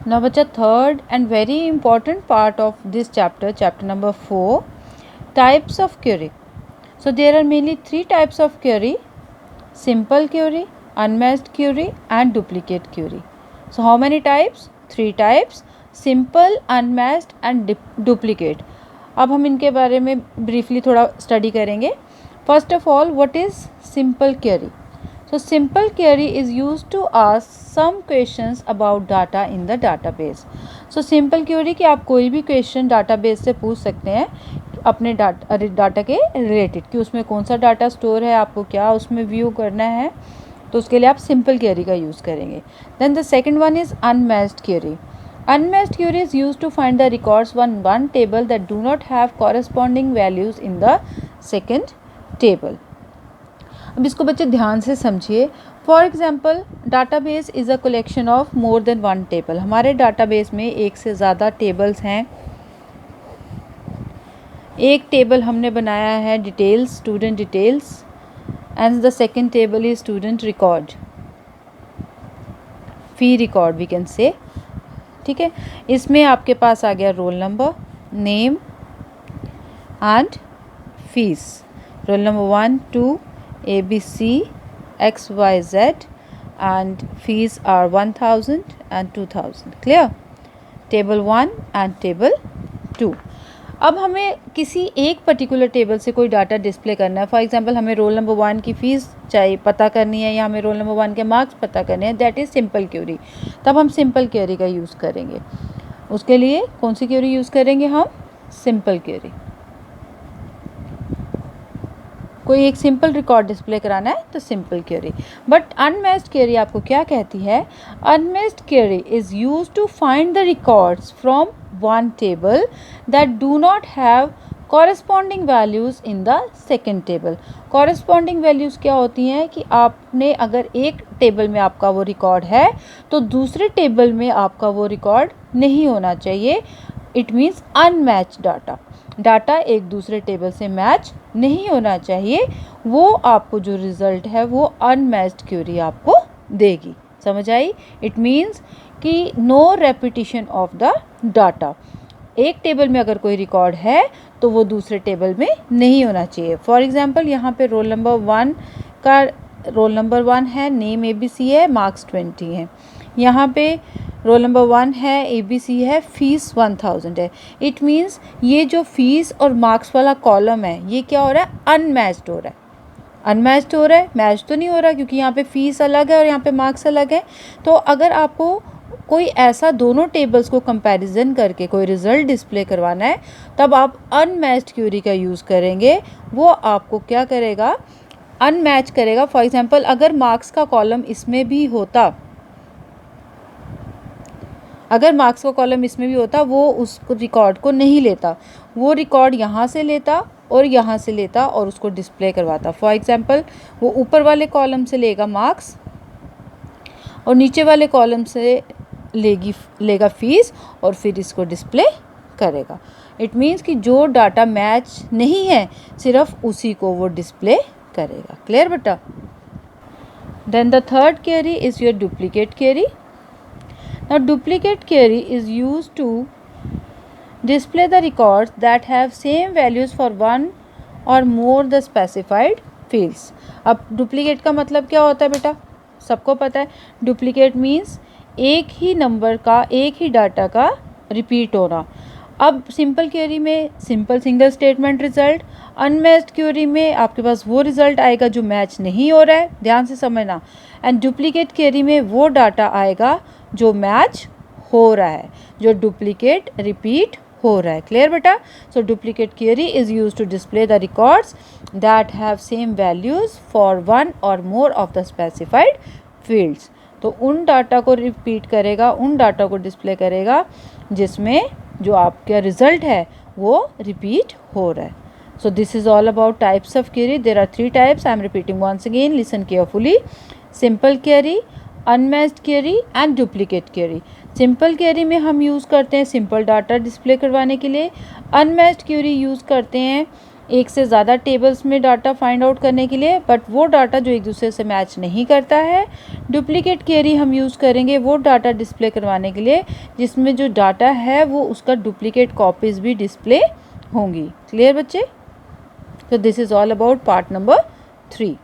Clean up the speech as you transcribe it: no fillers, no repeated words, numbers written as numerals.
Now बच्चा third and very important part of this chapter, chapter number 4, types of query. So there are mainly three types of query: simple query, unmatched query and duplicate query. So how many types? Three types: simple, unmatched and duplicate. अब हम इनके बारे में briefly थोड़ा study करेंगे. First of all, what is simple query? So simple query is used to ask some questions about data in the database. So simple query कि आप कोई भी question database से पूछ सकते हैं अपने डाटा के रिलेटेड, कि उसमें कौन सा डाटा स्टोर है, आपको क्या उसमें व्यू करना है, तो उसके लिए आप सिंपल क्वेरी का यूज़ करेंगे. Then the second one is unmatched query. Unmatched query is used to find the records on one table that do not have corresponding values in the second table. अब इसको बच्चे ध्यान से समझिए. For example, database is a collection of more than one table. हमारे database में एक से ज़्यादा टेबल्स हैं. एक टेबल हमने बनाया है details, student details, and the second table is student record, fee record we can say. ठीक है, इसमें आपके पास आ गया roll number, name and fees. Roll number 1, 2, ABC, XYZ and fees are 1000 and 2000. Clear? Table 1 and table 2. अब हमें किसी एक पर्टिकुलर टेबल से कोई डाटा डिस्प्ले करना है. फॉर एग्जांपल, हमें रोल नंबर 1 की फ़ीस चाहिए, पता करनी है, या हमें रोल नंबर 1 के मार्क्स पता करने हैं. That is simple query. तब हम सिंपल क्वेरी का यूज़ करेंगे. उसके लिए कौन सी क्वेरी यूज़ करेंगे हम? Simple query. कोई एक सिंपल रिकॉर्ड डिस्प्ले कराना है तो simple query. But unmatched query आपको क्या कहती है? Unmatched query is used to find the records from one table that do not have corresponding values in the second table. Corresponding values क्या होती हैं कि आपने अगर एक टेबल में आपका वो रिकॉर्ड है तो दूसरे टेबल में आपका वो रिकॉर्ड नहीं होना चाहिए. It means unmatched data. Data एक दूसरे टेबल से मैच नहीं होना चाहिए. वो आपको जो रिज़ल्ट है वो अनमैच्ड क्वेरी आपको देगी. समझ आई? इट मीन्स कि no repetition of the data. एक टेबल में अगर कोई रिकॉर्ड है तो वो दूसरे टेबल में नहीं होना चाहिए. फॉर एग्जांपल, यहाँ पे रोल नंबर 1 का रोल नंबर 1 है, नेम ABC है, मार्क्स 20 हैं. यहाँ पे रोल नंबर 1 है, ABC है, फीस 1000 है. इट मीन्स ये जो फीस और मार्क्स वाला कॉलम है ये क्या हो रहा है? अनमैच्ड हो रहा है. अनमैच्ड हो रहा है, मैच तो नहीं हो रहा, क्योंकि यहाँ पे फीस अलग है और यहाँ पे मार्क्स अलग है. तो अगर आपको कोई ऐसा दोनों टेबल्स को कंपैरिजन करके कोई रिज़ल्ट डिस्प्ले करवाना है तब आप अनमैच्ड क्वेरी का यूज़ करेंगे. वो आपको क्या करेगा? अनमैच करेगा. फॉर एग्जांपल, अगर मार्क्स का कॉलम इसमें भी होता, अगर मार्क्स का कॉलम इसमें भी होता, वो उस रिकॉर्ड को नहीं लेता. वो रिकॉर्ड यहाँ से लेता और यहाँ से लेता और उसको डिस्प्ले करवाता. फॉर एग्जांपल, वो ऊपर वाले कॉलम से लेगा मार्क्स और नीचे वाले कॉलम से लेगा फीस और फिर इसको डिस्प्ले करेगा. इट मीन्स कि जो डाटा मैच नहीं है सिर्फ उसी को वो डिस्प्ले करेगा. क्लियर बेटा? Then the third query is your duplicate query. Now duplicate query is used to display the records that have same values for one or more the specified fields. अब duplicate का मतलब क्या होता है बेटा? सबको पता है. Duplicate means एक ही नंबर का, एक ही डाटा का रिपीट होना. अब सिंपल क्वेरी में simple single statement result, unmatched query में आपके पास वो रिजल्ट आएगा जो मैच नहीं हो रहा है. ध्यान से समझना. एंड डुप्लीकेट क्वेरी में वो डाटा आएगा जो मैच हो रहा है, जो डुप्लीकेट रिपीट हो रहा है. क्लियर बेटा? So duplicate query is use to display the records that have same values for one or more of the specified fields. तो उन डाटा को रिपीट करेगा, उन डाटा को डिस्प्ले करेगा जिसमें जो आपका रिजल्ट है वो रिपीट हो रहा है. So this is all about types of query. There are three types. I am repeating once again. Listen carefully. Simple query, unmatched query and duplicate query. Simple query में हम यूज़ करते हैं simple data display करवाने के लिए. Unmatched query use करते हैं एक से ज़्यादा टेबल्स में डाटा फाइंड आउट करने के लिए, बट वो डाटा जो एक दूसरे से मैच नहीं करता है। डुप्लीकेट क्वेरी हम यूज़ करेंगे वो डाटा डिस्प्ले करवाने के लिए जिसमें जो डाटा है वो उसका डुप्लीकेट कॉपीज़ भी डिस्प्ले होंगी। क्लियर बच्चे? तो this is all about part number 3।